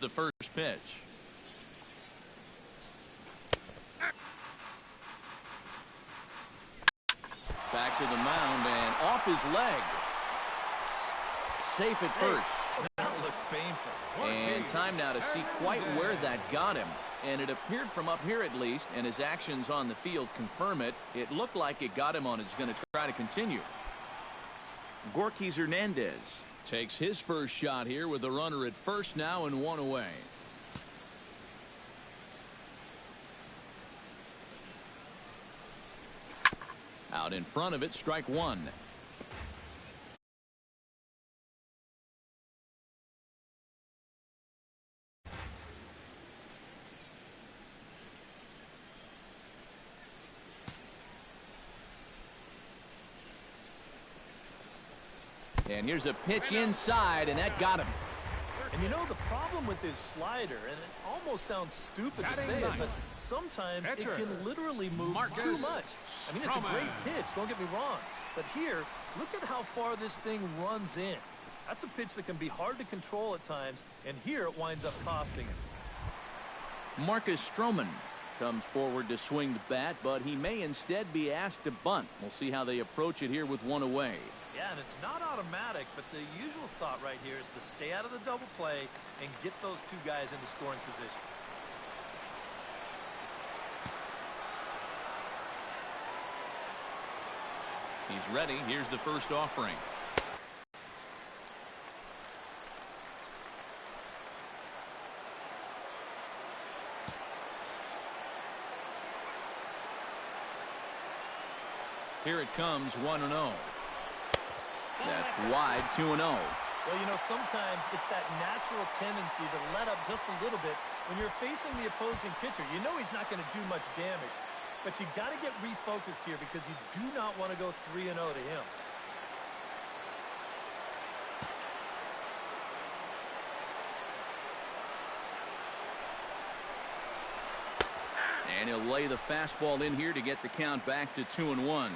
the first pitch. Back to the mound and off his leg. Safe at first. That looked painful. And time now to see quite where that got him. And it appeared from up here at least, and his actions on the field confirm it. It looked like it got him on. It's going to try to continue. Gorkys Hernandez takes his first shot here with a runner at first now and one away. Out in front of it, strike one. And here's a pitch inside, and that got him. And you know the problem with his slider, and it almost sounds stupid to say it, but sometimes it can literally move too much. I mean, it's a great pitch, don't get me wrong. But here, look at how far this thing runs in. That's a pitch that can be hard to control at times, and here it winds up costing him. Marcus Stroman comes forward to swing the bat, but he may instead be asked to bunt. We'll see how they approach it here with one away. Yeah, and it's not automatic, but the usual thought right here is to stay out of the double play and get those two guys into scoring position. He's ready. Here's the first offering. Here it comes, 1-0. That's wide, 2-0. Well, you know, sometimes it's that natural tendency to let up just a little bit when you're facing the opposing pitcher. You know he's not going to do much damage, but you got to get refocused here because you do not want to go 3-0 to him. And he'll lay the fastball in here to get the count back to 2-1.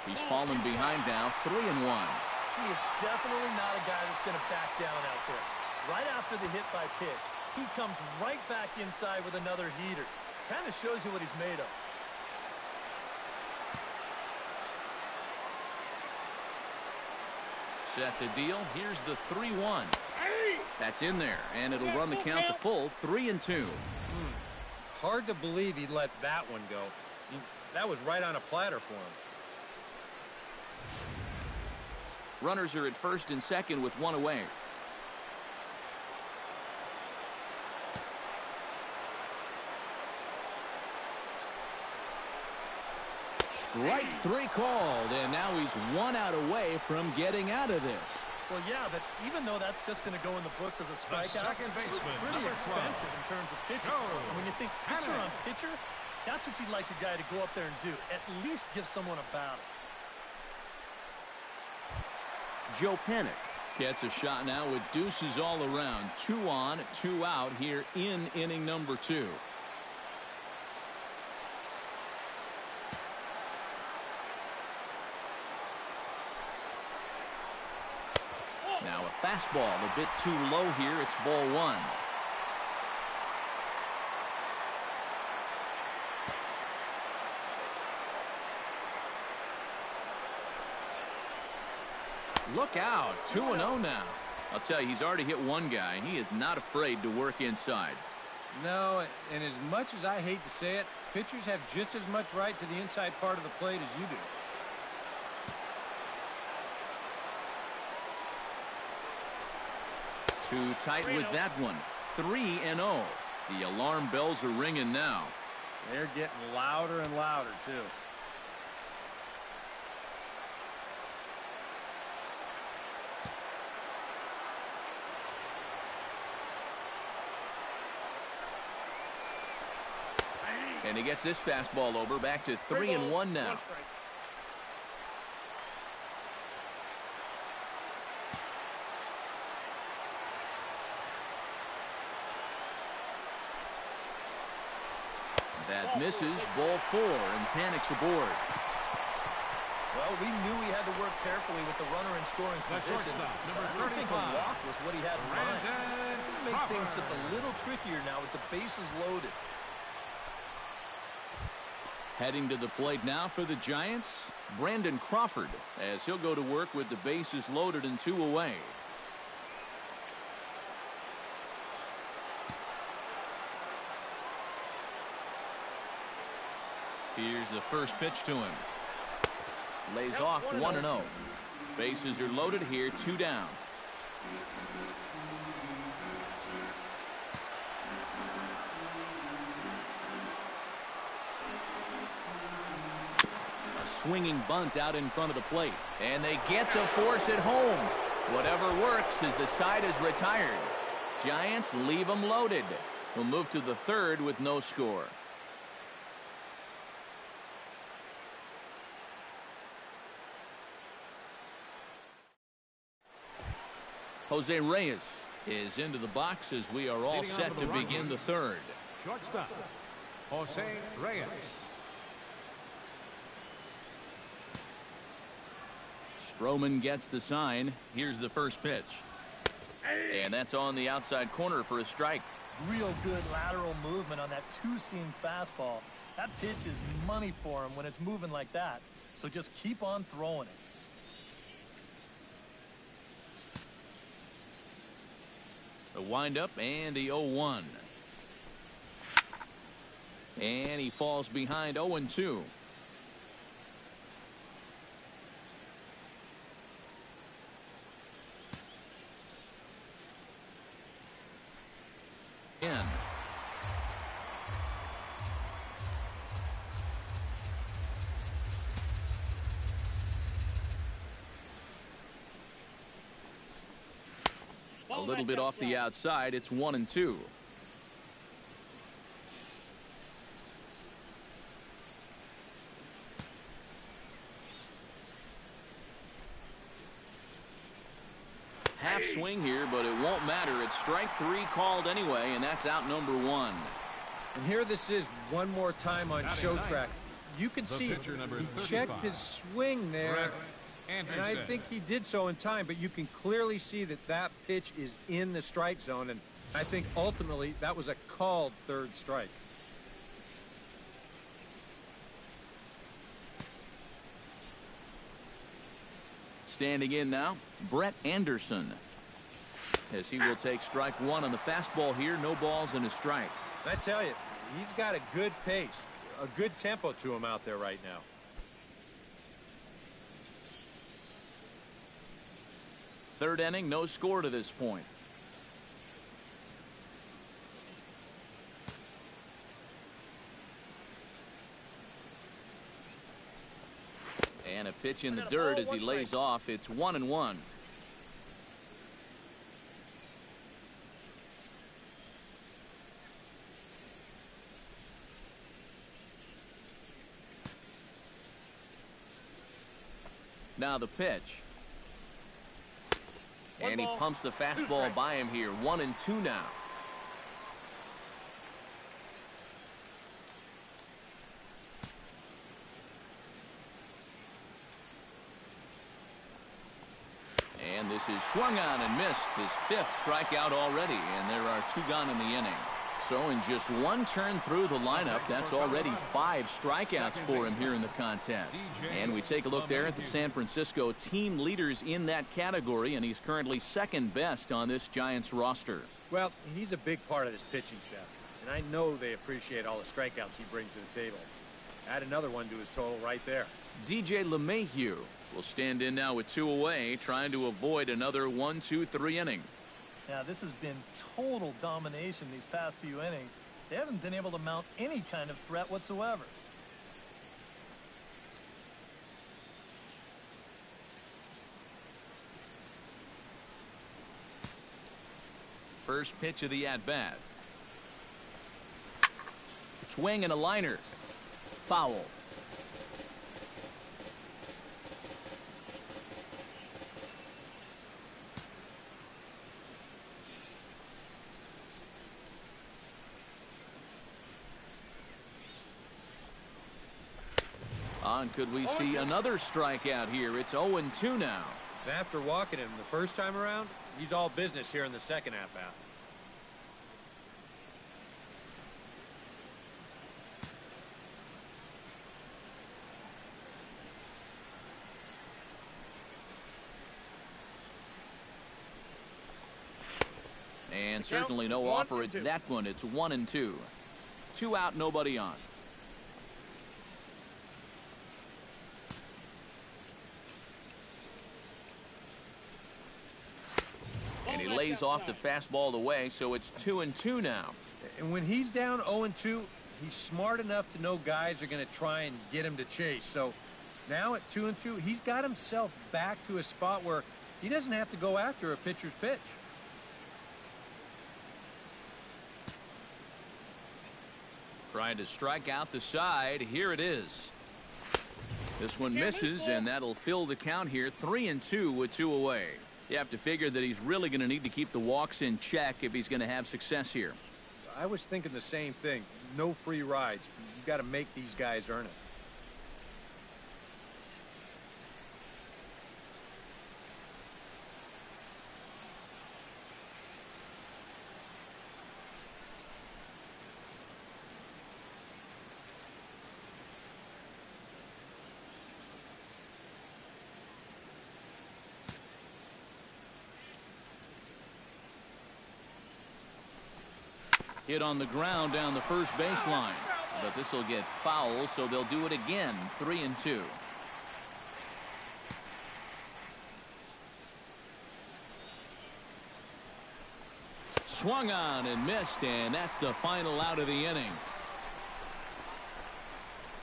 He's fallen behind now, 3-1. He is definitely not a guy that's going to back down out there. Right after the hit by pitch, he comes right back inside with another heater. Kind of shows you what he's made of. Set to deal. Here's the 3-1. That's in there, and it'll run the count to full, 3-2. Hard to believe he let that one go. That was right on a platter for him. Runners are at first and second with one away. Strike three called, and now he's 1 out away from getting out of this. Well, yeah, but even though that's just going to go in the books as a strikeout, it was pretty expensive in terms of pitching. And when you think pitcher on pitcher, that's what you'd like your guy to go up there and do. At least give someone a battle. Joe Panic gets a shot now with deuces all around. 2 on, 2 out here in inning number 2. Now a fastball a bit too low here. It's ball 1. Look out, 2-0 now. I'll tell you, he's already hit one guy. He is not afraid to work inside. No, and as much as I hate to say it, pitchers have just as much right to the inside part of the plate as you do. Too tight with that one. 3-0. The alarm bells are ringing now. They're getting louder and louder, too. And he gets this fastball over, back to 3-1 now. That misses. Ball 4 and panics aboard. Well, we knew he had to work carefully with the runner in scoring position. But I don't think a walk was what he had in mind. It's going to make things just a little trickier now with the bases loaded. Heading to the plate now for the Giants, Brandon Crawford, as he'll go to work with the bases loaded and 2 away. Here's the first pitch to him. Lays off 1-0. Bases are loaded here, 2 down. A swinging bunt out in front of the plate. And they get the force at home. Whatever works as the side is retired. Giants leave them loaded. We'll move to the 3rd with no score. Jose Reyes is into the box as we are all set to begin the 3rd. Shortstop, Jose Reyes. Stroman gets the sign. Here's the first pitch. And that's on the outside corner for a strike. Real good lateral movement on that 2-seam fastball. That pitch is money for him when it's moving like that. So just keep on throwing it. The windup and the 0-1. And he falls behind 0-2. In. A little bit off the outside. It's 1-2. Half swing here, but it won't matter. It's strike 3 called anyway, and that's out number 1. And here this is one more time on show track. You can see he checked his swing there. And I think he did so in time, but you can clearly see that that pitch is in the strike zone, and I think ultimately that was a called 3rd strike. Standing in now, Brett Anderson, as he will take strike 1 on the fastball here. No balls and a strike. I tell you, he's got a good pace, a good tempo to him out there right now. Third inning, no score to this point. And a pitch in the dirt as he lays off. It's 1-1. Now the pitch. And he pumps the fastball by him here. 1-2 now. And this is swung on and missed. His 5th strikeout already. And there are 2 gone in the inning. So in just 1 turn through the lineup, that's already 5 strikeouts for him here in the contest. And we take a look there at the San Francisco team leaders in that category, and he's currently 2nd best on this Giants roster. Well, he's a big part of this pitching staff, and I know they appreciate all the strikeouts he brings to the table. Add another one to his total right there. DJ LeMahieu will stand in now with 2 away, trying to avoid another 1-2-3 inning. Yeah, this has been total domination these past few innings. They haven't been able to mount any kind of threat whatsoever. First pitch of the at-bat. Swing and a liner. Foul. And could we see another strikeout here? It's 0-2 now. And after walking him the first time around, he's all business here in the second at-bat. And certainly no offer at that one. It's 1-2. 2 out, nobody on. And he lays off the fastball away, so it's 2-2 now. And when he's down 0-2, he's smart enough to know guys are going to try and get him to chase. So now at 2-2, he's got himself back to a spot where he doesn't have to go after a pitcher's pitch. Trying to strike out the side. Here it is. This one misses, and that'll fill the count here. 3-2 with 2 away. You have to figure that he's really going to need to keep the walks in check if he's going to have success here. I was thinking the same thing. No free rides. You got to make these guys earn it. Hit on the ground down the first baseline. But this will get foul, so they'll do it again. 3-2. Swung on and missed, and that's the final out of the inning.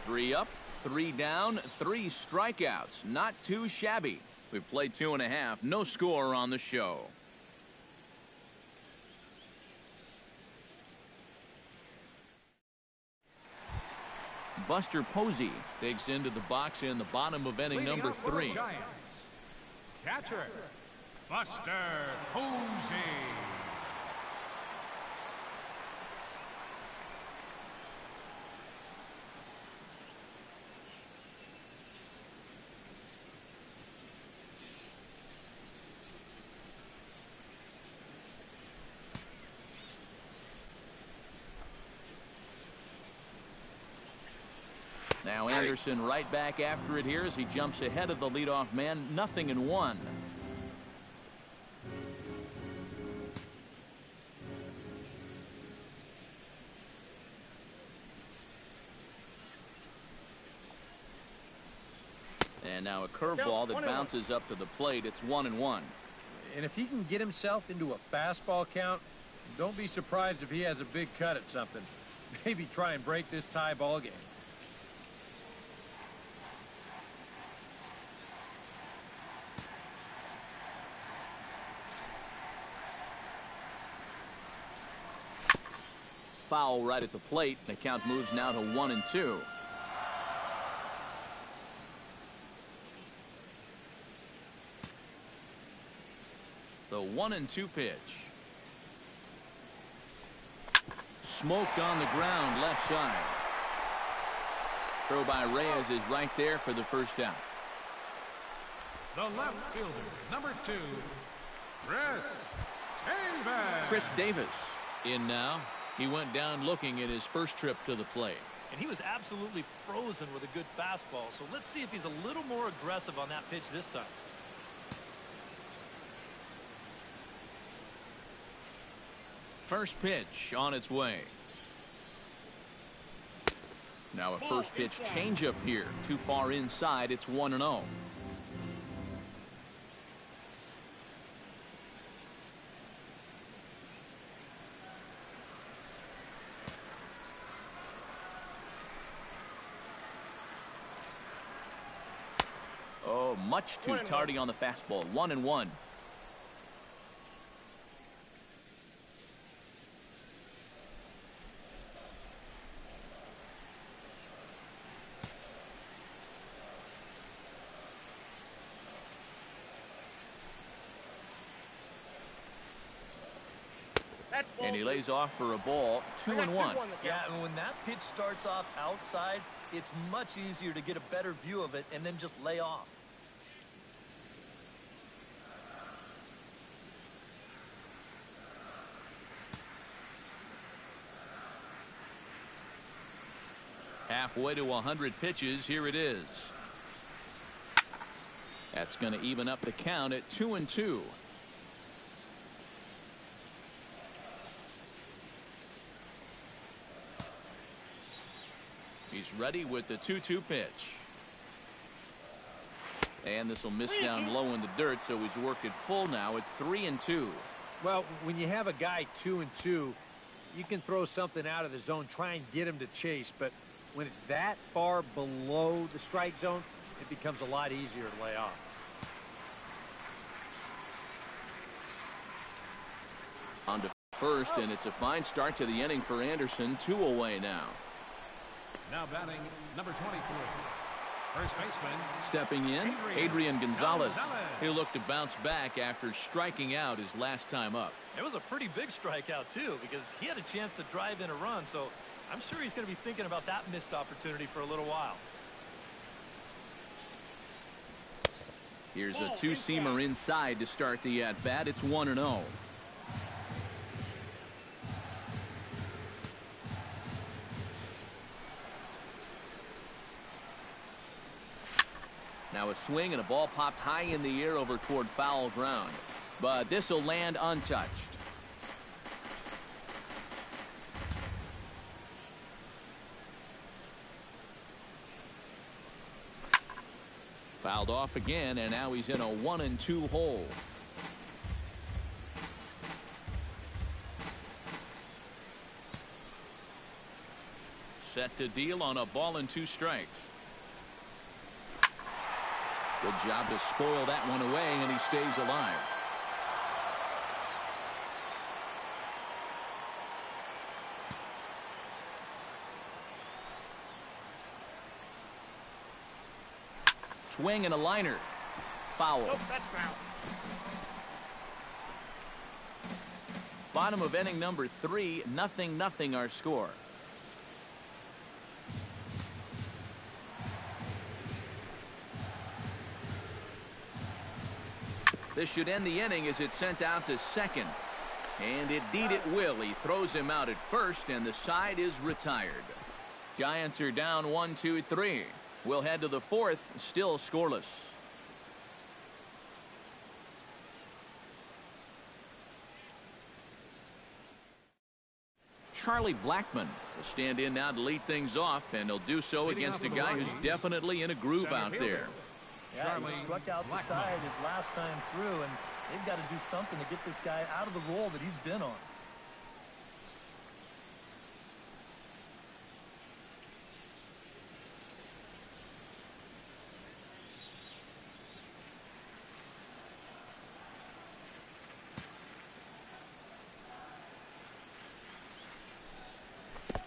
3 up, 3 down, 3 strikeouts. Not too shabby. We've played 2.5. No score on the show. Buster Posey digs into the box in the bottom of inning number 3. Catcher, Buster Posey. Now Anderson right back after it here as he jumps ahead of the leadoff man. 0-1. And now a curveball that bounces up to the plate. It's 1-1. And if he can get himself into a fastball count, don't be surprised if he has a big cut at something. Maybe try and break this tie ball game. Foul right at the plate. The count moves now to 1-2. The 1-2 pitch. Smoked on the ground left side. Throw by Reyes is right there for the first out. The left fielder, number 2, Chris Davis in now. He went down looking at his first trip to the plate. And he was absolutely frozen with a good fastball. So let's see if he's a little more aggressive on that pitch this time. First pitch on its way. Now a first pitch changeup here. Too far inside. It's 1-0. Oh, much too tardy on the fastball. 1-1. And he lays off for a ball, 2-1. Yeah, and when that pitch starts off outside, it's much easier to get a better view of it and then just lay off. Halfway to 100 pitches, here it is. That's going to even up the count at 2-2. He's ready with the 2-2 pitch. And this will miss down low in the dirt, so he's worked it full now at 3-2. Well, when you have a guy 2-2, you can throw something out of the zone, try and get him to chase, but when it's that far below the strike zone, it becomes a lot easier to lay off. On to first, and it's a fine start to the inning for Anderson. 2 away now. Now batting number 23. First baseman. Stepping in, Adrian Gonzalez. He'll look to bounce back after striking out his last time up. It was a pretty big strikeout, too, because he had a chance to drive in a run, so I'm sure he's going to be thinking about that missed opportunity for a little while. Here's a two-seamer inside to start the at-bat. It's 1-0. Now a swing and a ball popped high in the air over toward foul ground. But this will land untouched. Fouled off again, and now he's in a 1-2 hole. Set to deal on a ball and 2 strikes. Good job to spoil that one away, and he stays alive. Swing and a liner. Foul. Nope, that's foul. Bottom of inning number 3, 0-0 our score. This should end the inning as it's sent out to second. And indeed it will. He throws him out at first, and the side is retired. Giants are down 1-2-3. We'll head to the 4th, still scoreless. Charlie Blackmon will stand in now to lead things off, and he'll do so against a guy who's definitely in a groove out there. Yeah, he struck out the side his last time through, and they've got to do something to get this guy out of the role that he's been on.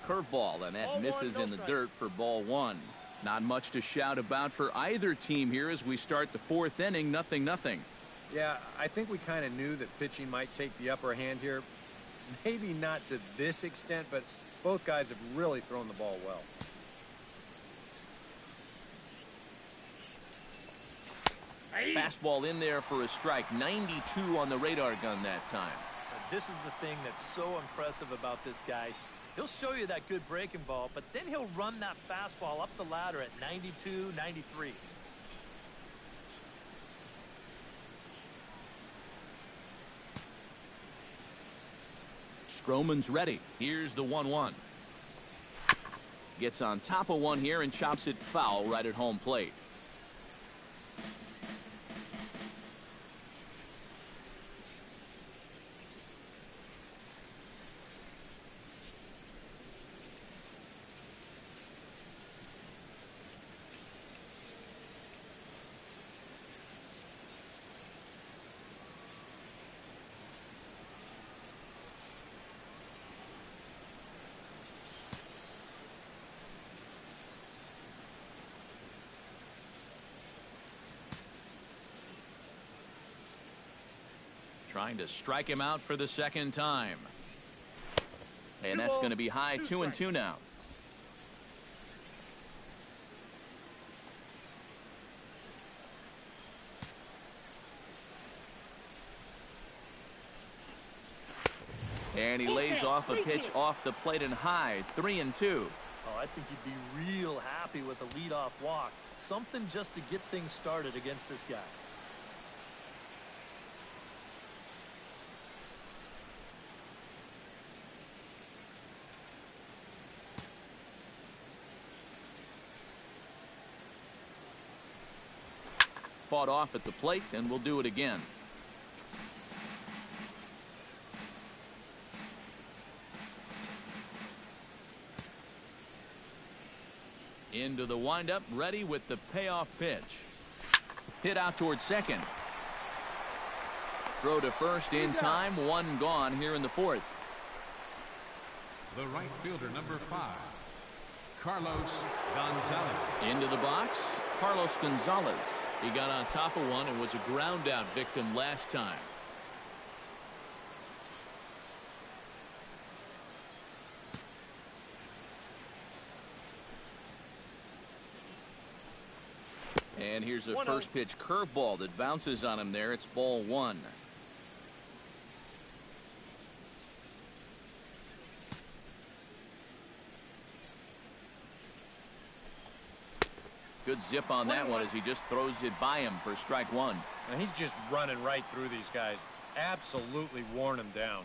Curveball, and that misses in the dirt for ball 1. Not much to shout about for either team here as we start the 4th inning, 0-0. Yeah, I think we kind of knew that pitching might take the upper hand here. Maybe not to this extent, but both guys have really thrown the ball well. Fastball in there for a strike. 92 on the radar gun that time. This is the thing that's so impressive about this guy. He'll show you that good breaking ball, but then he'll run that fastball up the ladder at 92, 93. Stroman's ready. Here's the 1-1. Gets on top of one here and chops it foul right at home plate. Trying to strike him out for the second time. And that's going to be high 2-2 now. And he lays off a pitch off the plate and high, 3-2. Oh, I think he'd be real happy with a leadoff walk. Something just to get things started against this guy. Fought off at the plate, and we'll do it again. Into the windup, ready with the payoff pitch. Hit out towards second. Throw to first in time, one gone here in the fourth. The right fielder, number 5, Carlos Gonzalez. Into the box, Carlos Gonzalez. He got on top of one and was a ground out victim last time. And here's a first pitch curveball that bounces on him there. It's ball 1. Good zip on that one as he just throws it by him for strike 1. And he's just running right through these guys. Absolutely worn them down.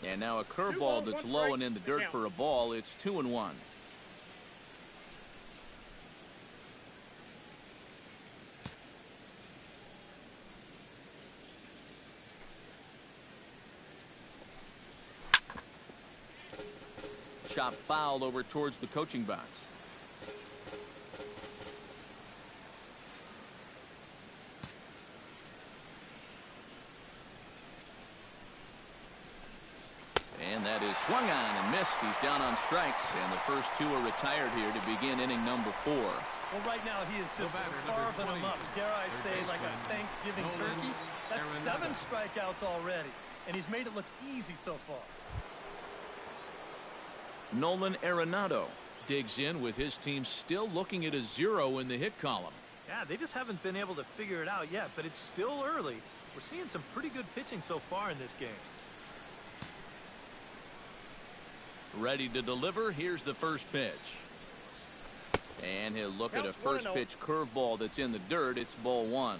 And now a curveball that's low and in the dirt for a ball. It's 2-1. Chop foul over towards the coaching box. And that is swung on and missed. He's down on strikes, and the first 2 are retired here to begin inning number 4. Well, right now he is just carving them up. Dare I say, like a Thanksgiving turkey? That's 7 strikeouts already, and he's made it look easy so far. Nolan Arenado digs in with his team still looking at a 0 in the hit column. Yeah, they just haven't been able to figure it out yet, but it's still early. We're seeing some pretty good pitching so far in this game. Ready to deliver. Here's the first pitch. And he'll look at a first pitch curveball that's in the dirt. It's ball 1.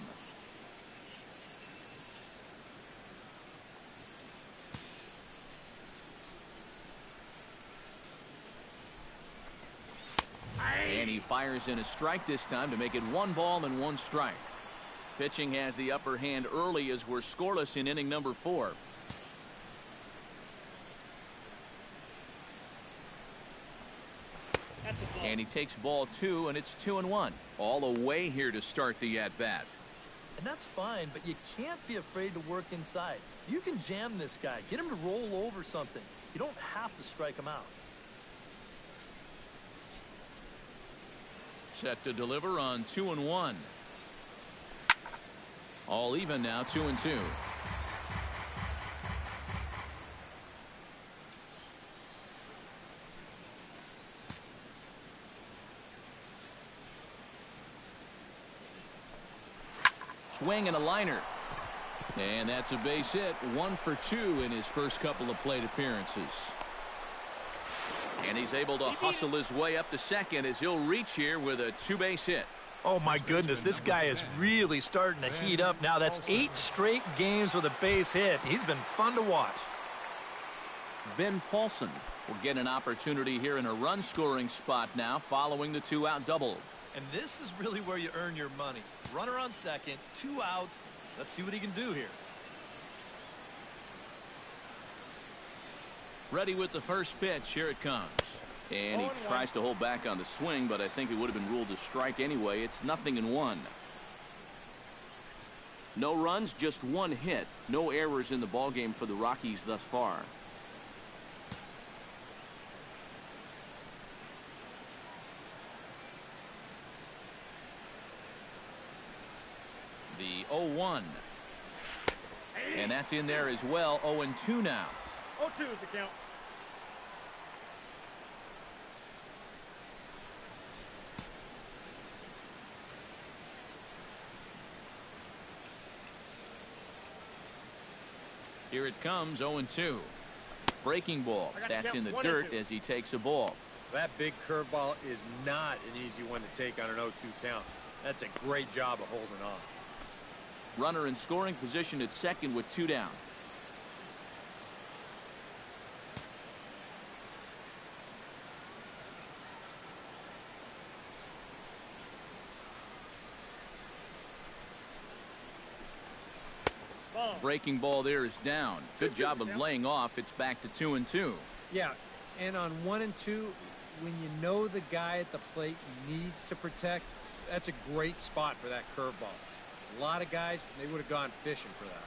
And he fires in a strike this time to make it 1 ball and 1 strike. Pitching has the upper hand early as we're scoreless in inning number 4. And he takes ball 2, and it's 2-1. All away here to start the at-bat. And that's fine, but you can't be afraid to work inside. You can jam this guy. Get him to roll over something. You don't have to strike him out. Set to deliver on 2-1. All even now, 2-2. Swing and a liner. And that's a base hit. 1 for 2 in his first couple of plate appearances. And he's able to hustle his way up to second as he'll reach here with a 2-base hit. Oh, my goodness, this guy is really starting to heat up now. That's 8 straight games with a base hit. He's been fun to watch. Ben Paulson will get an opportunity here in a run-scoring spot now following the 2-out double. And this is really where you earn your money. Runner on second, 2 outs. Let's see what he can do here. Ready with the first pitch. Here it comes. And he tries to hold back on the swing, but I think it would have been ruled a strike anyway. It's 0-1. No runs, just 1 hit. No errors in the ballgame for the Rockies thus far. The 0-1. And that's in there as well. 0-2 now. 0-2 is the count. Here it comes, 0-2. Breaking ball. That's in the dirt as he takes a ball. That big curveball is not an easy one to take on an 0-2 count. That's a great job of holding off. Runner in scoring position at second with 2 down. Breaking ball there is down. Good job of laying off. It's back to 2-2. Yeah, and on 1-2, when you know the guy at the plate needs to protect, that's a great spot for that curveball. A lot of guys, they would have gone fishing for that.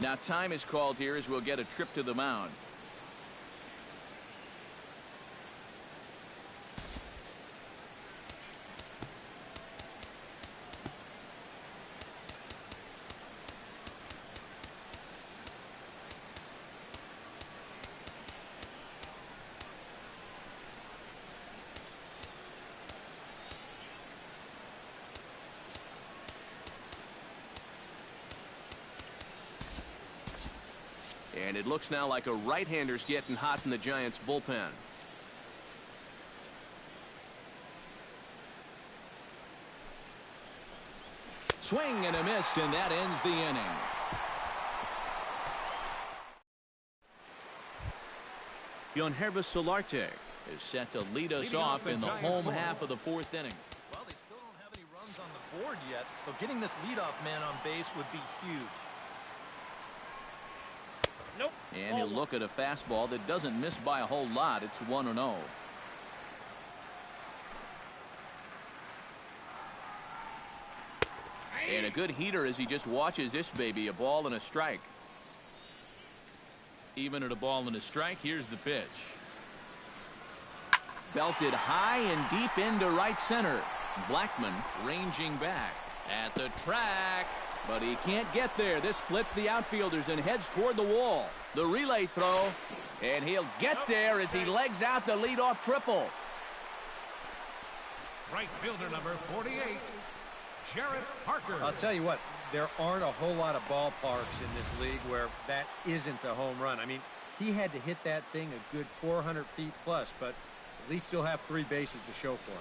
Now time is called here as we'll get a trip to the mound. And it looks now like a right-hander's getting hot in the Giants' bullpen. Swing and a miss, and that ends the inning. Yonhervis Solarte is set to lead us off in the home half of the 4th inning. Well, they still don't have any runs on the board yet, so getting this leadoff man on base would be huge. Nope. And he'll look at a fastball that doesn't miss by a whole lot. It's 1-0. And a good heater as he just watches this baby. A ball and a strike. Even at a ball and a strike, here's the pitch. Belted high and deep into right center. Blackman ranging back at the track. But he can't get there. This splits the outfielders and heads toward the wall. The relay throw. And he'll get there as he legs out the leadoff triple. Right fielder number 48, Jarrett Parker. I'll tell you what, there aren't a whole lot of ballparks in this league where that isn't a home run. I mean, he had to hit that thing a good 400 feet plus, but at least he'll have 3 bases to show for it.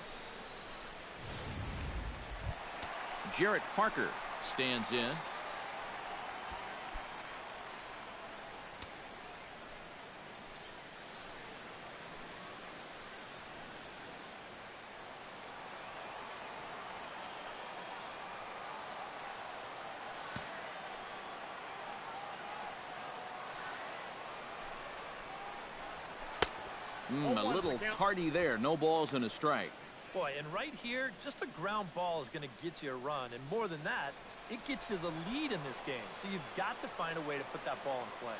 Jarrett Parker stands in. A little tardy there. No balls and a strike. Boy, and right here, just a ground ball is going to get you a run. And more than that, it gets you the lead in this game. So you've got to find a way to put that ball in play.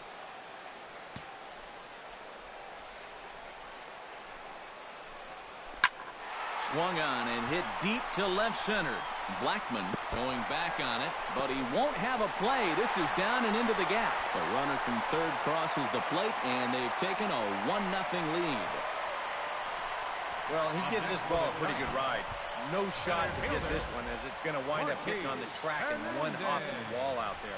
Swung on and hit deep to left center. Blackman going back on it, but he won't have a play. This is down and into the gap. The runner from third crosses the plate, and they've taken a 1-0 lead. Well, he gives this ball a pretty good ride. No shot to get this one, as it's going to wind up hitting on the track and one hop in the wall out there.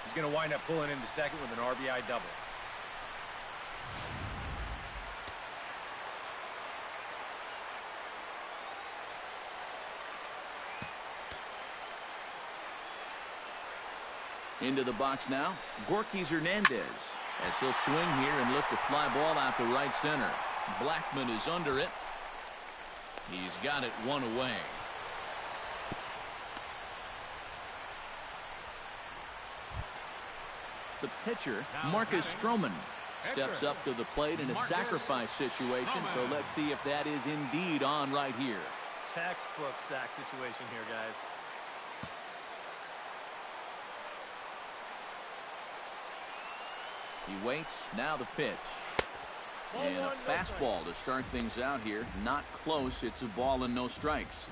He's going to wind up pulling into second with an RBI double. Into the box now, Gorkys Hernandez, as he'll swing here and lift the fly ball out to right center. Blackman is under it. He's got it 1 away. The pitcher, Marcus Stroman, steps up to the plate in a sacrifice situation, so let's see if that is indeed on right here. Textbook sack situation here, guys. He waits. Now the pitch. And a fastball to start things out here. Not close. It's a ball and no strikes.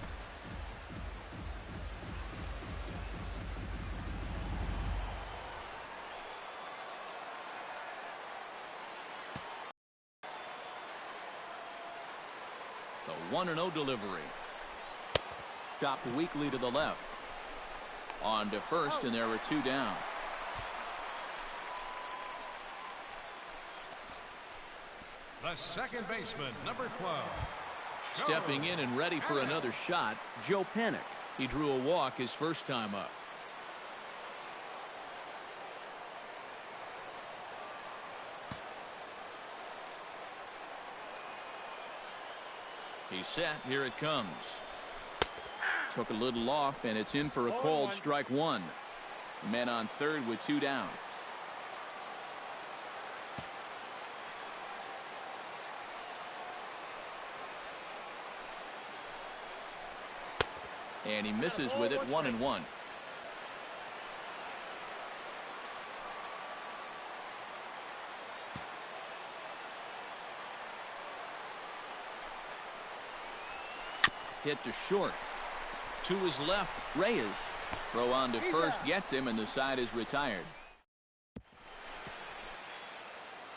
The 1-0 delivery. Chopped weakly to the left. On to first, and there were two down. The second baseman, number 12. Stepping in and ready for another shot, Joe Panic. He drew a walk his first time up. He's set. Here it comes. Took a little off, and it's in for a called strike one. Men on third with two down. And he misses with it, 1-1. Hit to short. To his left, Reyes. Throw on to first gets him, and the side is retired.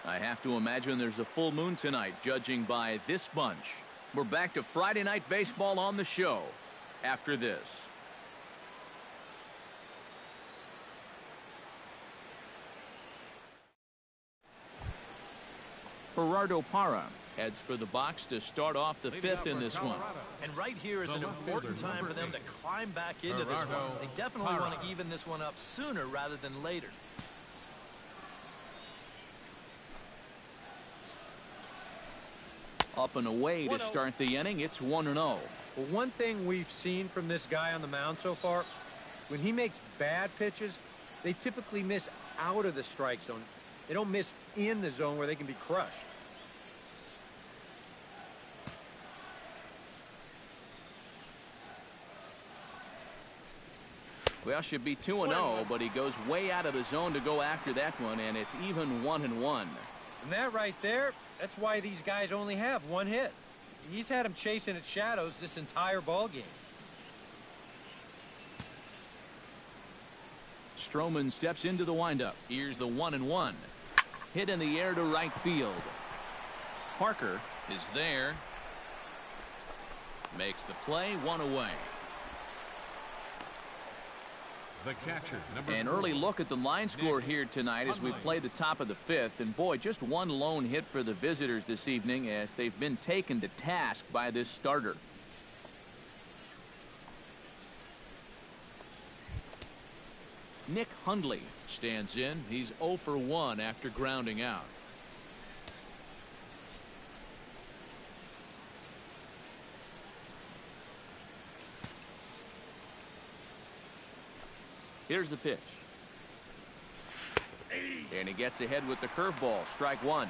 I have to imagine there's a full moon tonight, judging by this bunch. We're back to Friday Night Baseball on the show after this. Gerardo Parra heads for the box to start off the fifth in this one. And right here is an important time for them to climb back into this one. They definitely want to even this one up sooner rather than later. Up and away to start the inning. It's 1-0. Well, one thing we've seen from this guy on the mound so far, when he makes bad pitches, they typically miss out of the strike zone. They don't miss in the zone where they can be crushed. Well, should be 2-0, but he goes way out of the zone to go after that one, and it's even 1-1. And that right there, that's why these guys only have one hit. He's had them chasing at shadows this entire ball game. Stroman steps into the windup. Here's the 1-1. Hit in the air to right field. Parker is there. Makes the play, one away. The catcher, An early look at the line score here tonight as we play the top of the fifth. And boy, just one lone hit for the visitors this evening as they've been taken to task by this starter. Nick Hundley stands in. He's 0 for 1 after grounding out. Here's the pitch. And he gets ahead with the curveball. Strike one.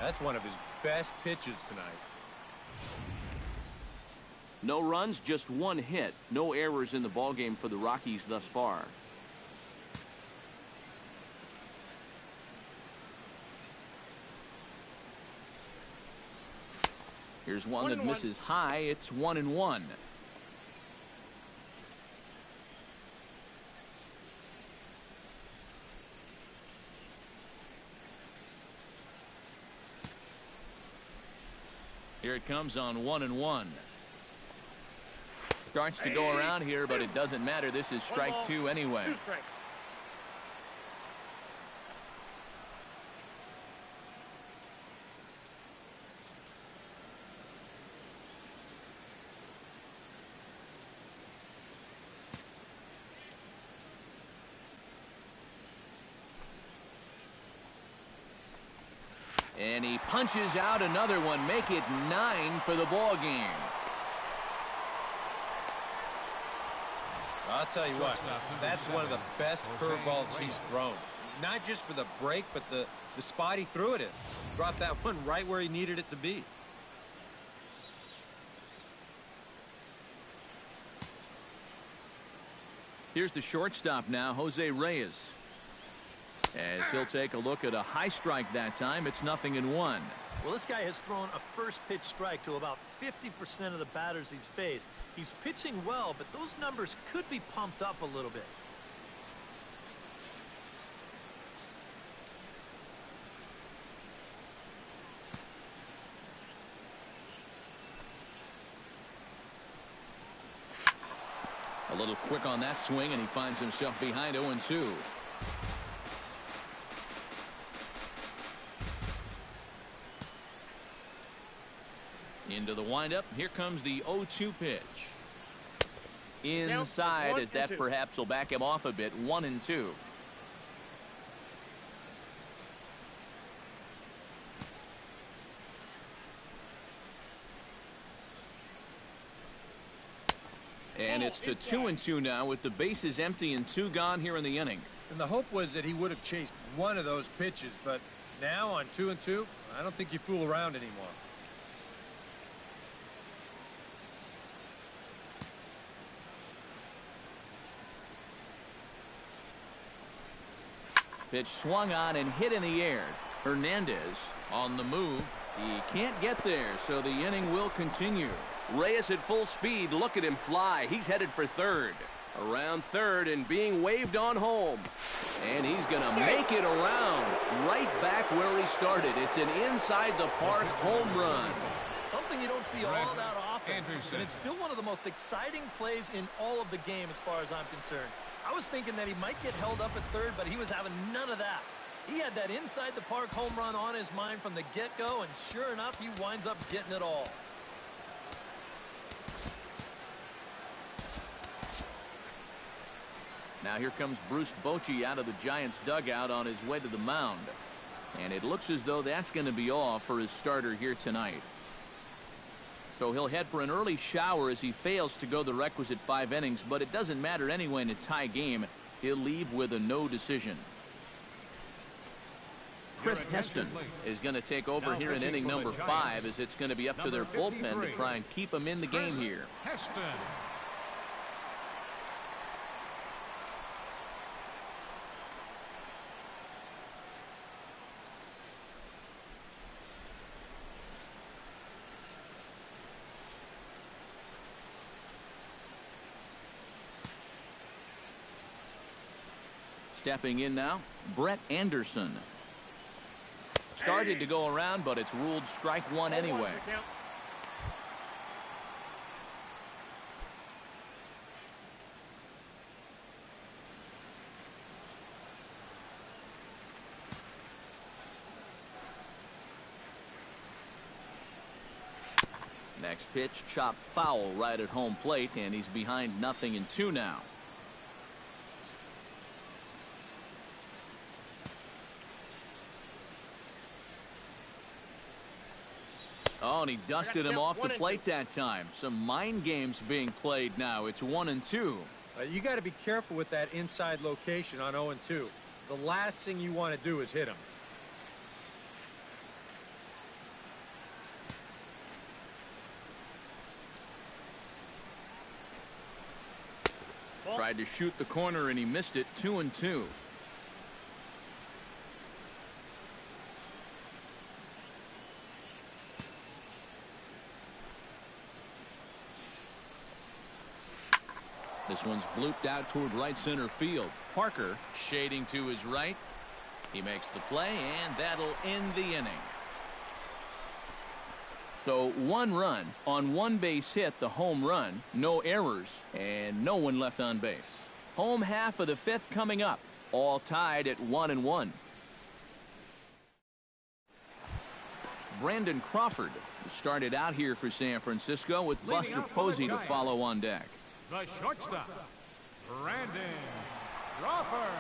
That's one of his best pitches tonight. No runs, just one hit. No errors in the ballgame for the Rockies thus far. Here's one that misses high. It's 1-1. Here it comes on 1-1. Starts to go around here, but it doesn't matter. This is strike two anyway. And he punches out another one. Make it 9 for the ball game. I'll tell you what, that's one of the best curveballs he's thrown. Not just for the break, but the spot he threw it in. Dropped that one right where he needed it to be. Here's the shortstop now, Jose Reyes. As he'll take a look at a high strike that time. It's 0-1. Well, this guy has thrown a first pitch strike to about 50% of the batters he's faced. He's pitching well, but those numbers could be pumped up a little bit. A little quick on that swing, and he finds himself behind 0-2. Into the windup. Here comes the 0-2 pitch. Inside, as that perhaps will back him off a bit. 1-2. And it's to 2-2 now with the bases empty and 2 gone here in the inning. And the hope was that he would have chased one of those pitches, but now on 2-2, I don't think you fool around anymore. Pitch swung on and hit in the air. Hernandez on the move. He can't get there, so the inning will continue. Reyes at full speed. Look at him fly. He's headed for third. Around third and being waved on home. And he's going to make it around. Right back where he started. It's an inside the park home run. Something you don't see all that often. And it's still one of the most exciting plays in all of the game as far as I'm concerned. I was thinking that he might get held up at third, but he was having none of that. He had that inside the park home run on his mind from the get-go, and sure enough, he winds up getting it all. Now here comes Bruce Bochy out of the Giants dugout on his way to the mound. And it looks as though that's going to be all for his starter here tonight. So he'll head for an early shower as he fails to go the requisite 5 innings, but it doesn't matter anyway in a tie game. He'll leave with a no decision. Chris Heston is going to take over here in inning number 5, as it's going to be up to their bullpen to try and keep him in the game here. Heston. Stepping in now, Brett Anderson. Started to go around, but it's ruled strike one anyway. Next pitch, chopped foul right at home plate, and he's behind 0-2 now. Oh, and he dusted him off the plate that time. Some mind games being played now. It's 1-2. You got to be careful with that inside location on 0-2. The last thing you want to do is hit him. Tried to shoot the corner and he missed it. 2-2. This one's blooped out toward right center field. Parker shading to his right. He makes the play, and that'll end the inning. So 1 run on 1 base hit, the home run, no errors, and no one left on base. Home half of the 5th coming up, all tied at 1-1. Brandon Crawford started out here for San Francisco with Buster Posey to follow on deck. The shortstop, Brandon Crawford.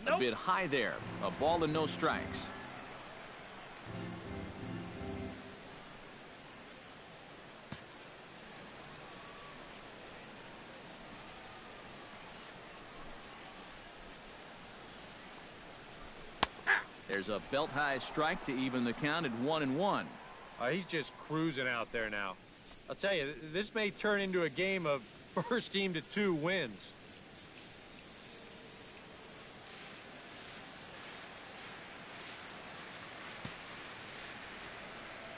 A bit high there. A ball and no strikes. There's a belt-high strike to even the count at 1-1. He's just cruising out there now. I'll tell you, this may turn into a game of first team to 2 wins.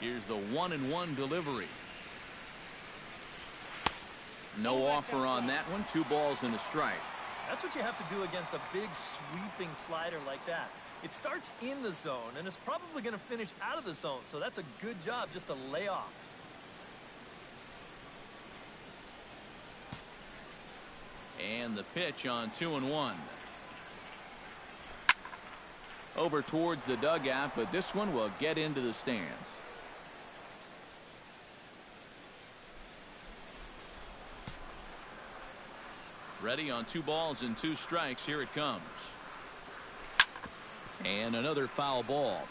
Here's the 1-1 delivery. No offer on that one. 2 balls and a strike. That's what you have to do against a big sweeping slider like that. It starts in the zone, and it's probably going to finish out of the zone, so that's a good job just to lay off. And the pitch on 2-1. Over towards the dugout, but this one will get into the stands. Ready on 2 balls and 2 strikes. Here it comes. And another foul ball.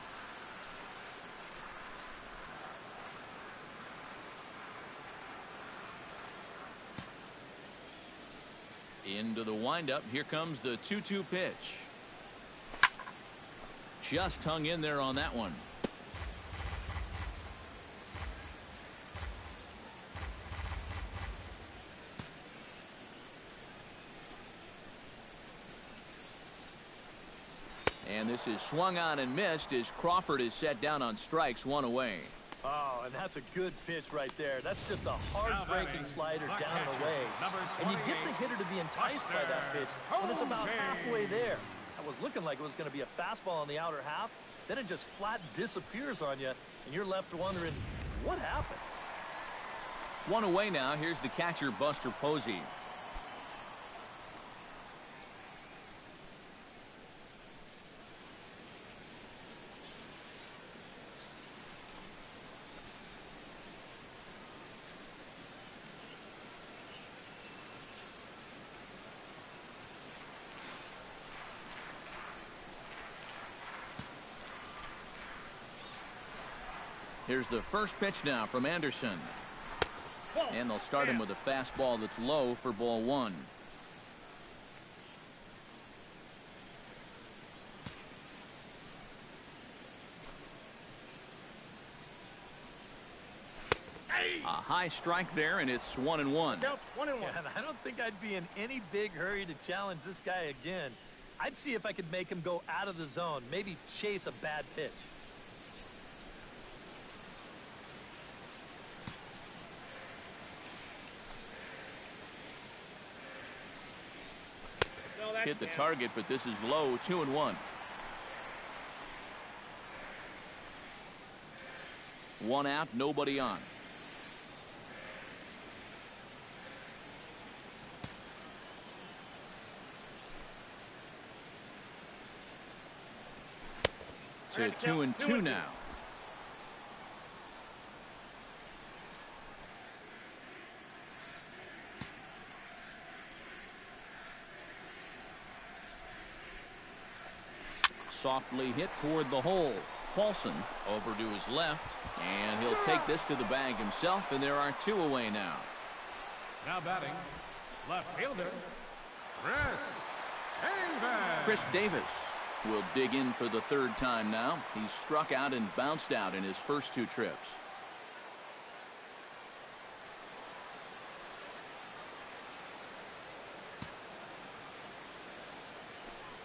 Into the windup. Here comes the 2-2 pitch. Just hung in there on that one. And this is swung on and missed as Crawford is set down on strikes, 1 away. Oh, and that's a good pitch right there. That's just a hard-breaking slider down and away. And you get the hitter to be enticed by that pitch when it's about halfway there. That was looking like it was going to be a fastball on the outer half. Then it just flat disappears on you, and you're left wondering, what happened? 1 away now. Here's the catcher, Buster Posey. Here's the first pitch now from Anderson. And they'll start him with a fastball that's low for ball 1. A high strike there, and it's 1-1. Counts 1-1. And I don't think I'd be in any big hurry to challenge this guy again. I'd see if I could make him go out of the zone, maybe chase a bad pitch. Hit the target, but this is low. 2-1. 1 out, nobody on. To 2-2 now. Softly hit toward the hole. Paulson over to his left, and he'll take this to the bag himself, and there are 2 away now. Now batting, left fielder, Chris Davis will dig in for the 3rd time now. He's struck out and bounced out in his first 2 trips.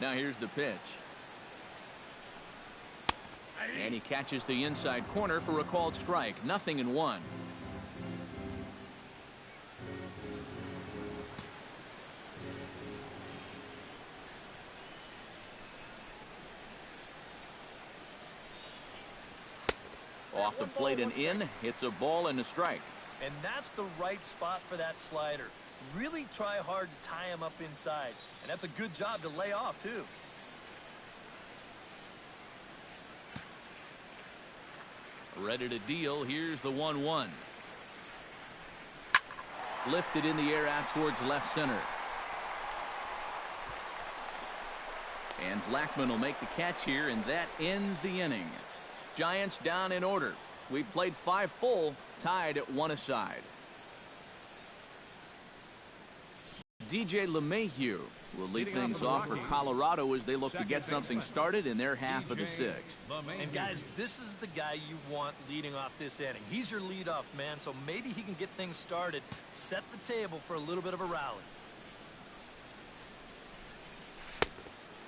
Now here's the pitch. And he catches the inside corner for a called strike. 0-1. Off the plate and in. Hits a ball and a strike. And that's the right spot for that slider. Really try hard to tie him up inside. And that's a good job to lay off, too. Ready to deal. Here's the 1-1. Lifted in the air out towards left center. And Blackman will make the catch here, and that ends the inning. Giants down in order. We played 5 full, tied at 1 aside. DJ LeMahieu will lead things off for Colorado as they look to get something started in their half of the sixth. And guys, this is the guy you want leading off this inning. He's your leadoff man, so maybe he can get things started, set the table for a little bit of a rally.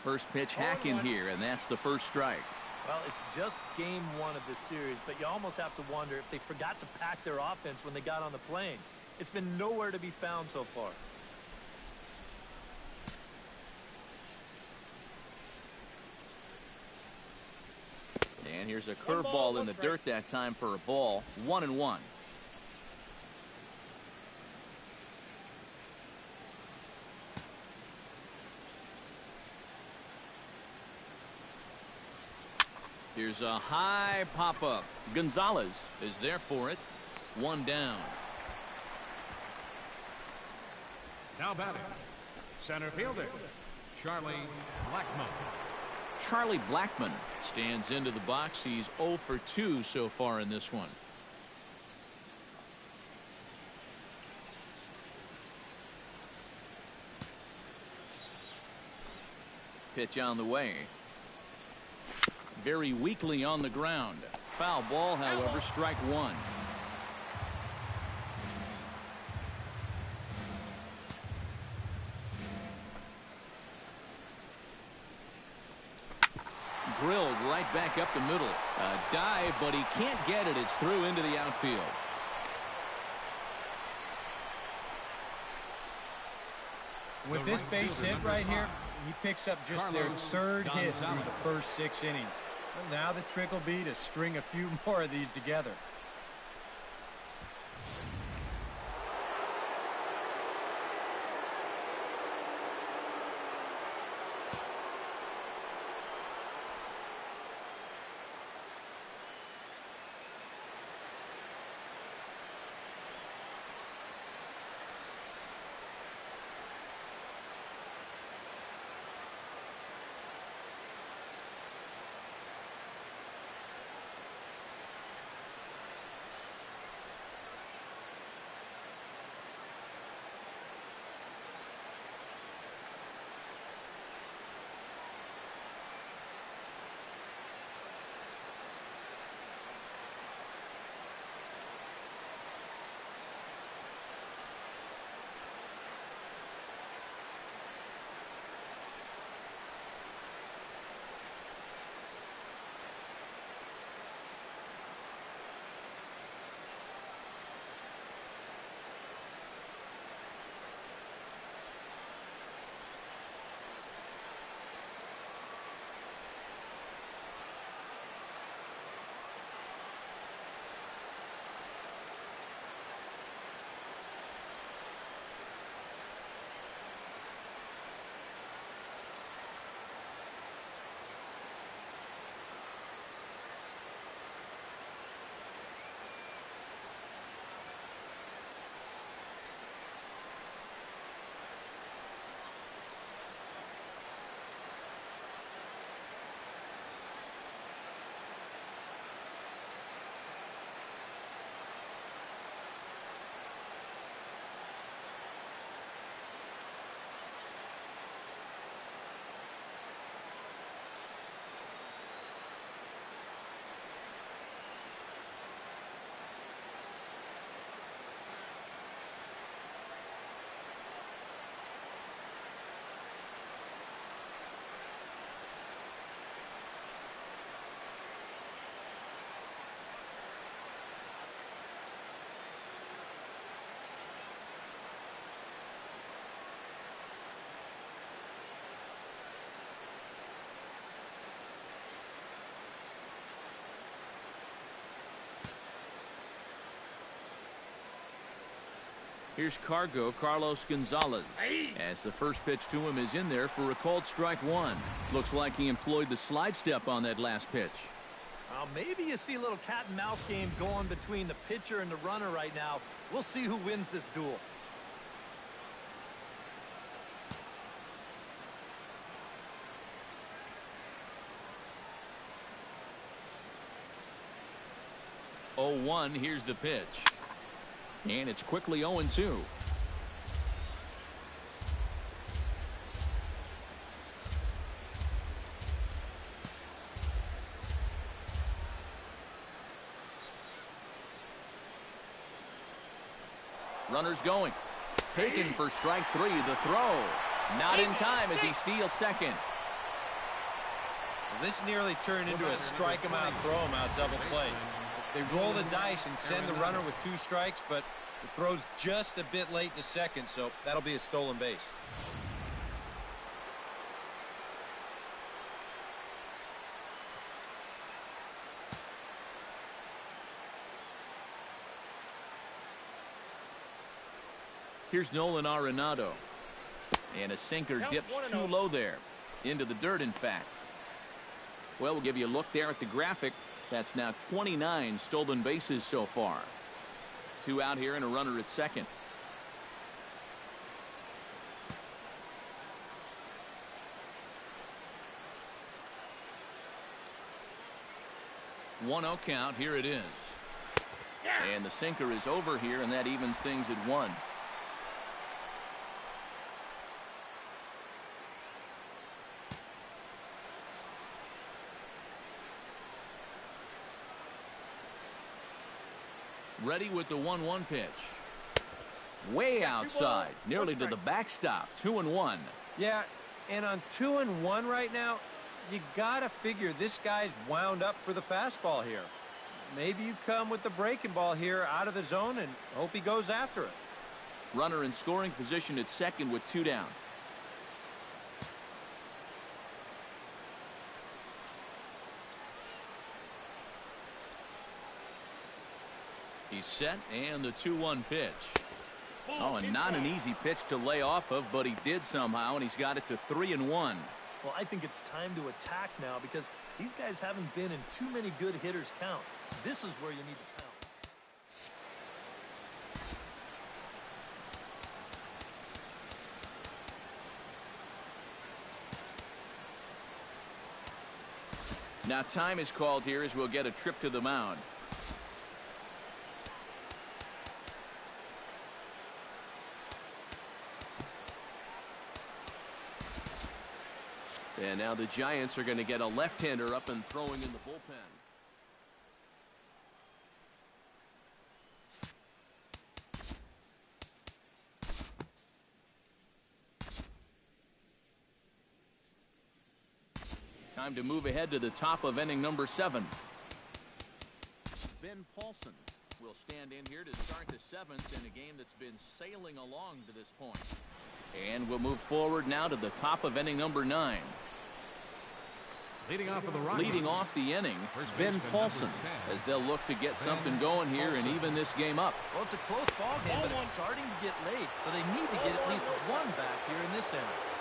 First pitch hacking here, and that's the first strike. Well, it's just game one of this series, but you almost have to wonder if they forgot to pack their offense when they got on the plane. It's been nowhere to be found so far. And here's a curveball in the dirt that time for a ball. 1-1. Here's a high pop-up. Gonzalez is there for it. One down. Now batting, center fielder, Charlie Blackmon. Charlie Blackmon stands into the box. He's 0 for 2 so far in this one. Pitch on the way. Very weakly on the ground. Foul ball, however, strike one. Drilled right back up the middle. A dive, but he can't get it. It's through into the outfield. With this base hit right here, he picks up just their third hit through the first 6 innings. Well, now the trick will be to string a few more of these together. Here's Carlos Gonzalez. As the first pitch to him is in there for a called strike one. Looks like he employed the slide step on that last pitch. Maybe you see a little cat and mouse game going between the pitcher and the runner right now. We'll see who wins this duel. Oh, 1, here's the pitch. And it's quickly 0-2. Runners going. Taken for strike 3. The throw. Not in time as he steals second. Well, this nearly turned into a strike him out, throw him out double play. They roll the dice and send the runner with 2 strikes, but the throw's just a bit late to second, so that'll be a stolen base. Here's Nolan Arenado. And a sinker dips too low there. Into the dirt, in fact. Well, we'll give you a look there at the graphic. That's now 29 stolen bases so far. 2 out here and a runner at second. 1-0 count. Here it is. And the sinker is over here, and that evens things at 1. Ready with the 1-1 pitch. Way outside, nearly to the backstop. 2-1. Yeah, and on 2-1 right now, you gotta figure this guy's wound up for the fastball here. Maybe you come with the breaking ball here out of the zone and hope he goes after it. Runner in scoring position at second with 2 down. He's set, and the 2-1 pitch. Oh, and not an easy pitch to lay off of, but he did somehow, and he's got it to 3-1. Well, I think it's time to attack now because these guys haven't been in too many good hitters' counts. This is where you need to pound. Now time is called here as we'll get a trip to the mound. And now the Giants are going to get a left-hander up and throwing in the bullpen. Time to move ahead to the top of inning number 7. Ben Paulson will stand in here to start the 7th in a game that's been sailing along to this point. And we'll move forward now to the top of inning number 9. Leading off of the run. Leading off the inning, Ben Paulson, as they'll look to get something going here and even this game up. Well, it's a close ball game, but it's starting to get late, so they need to get at least 1 back here in this inning.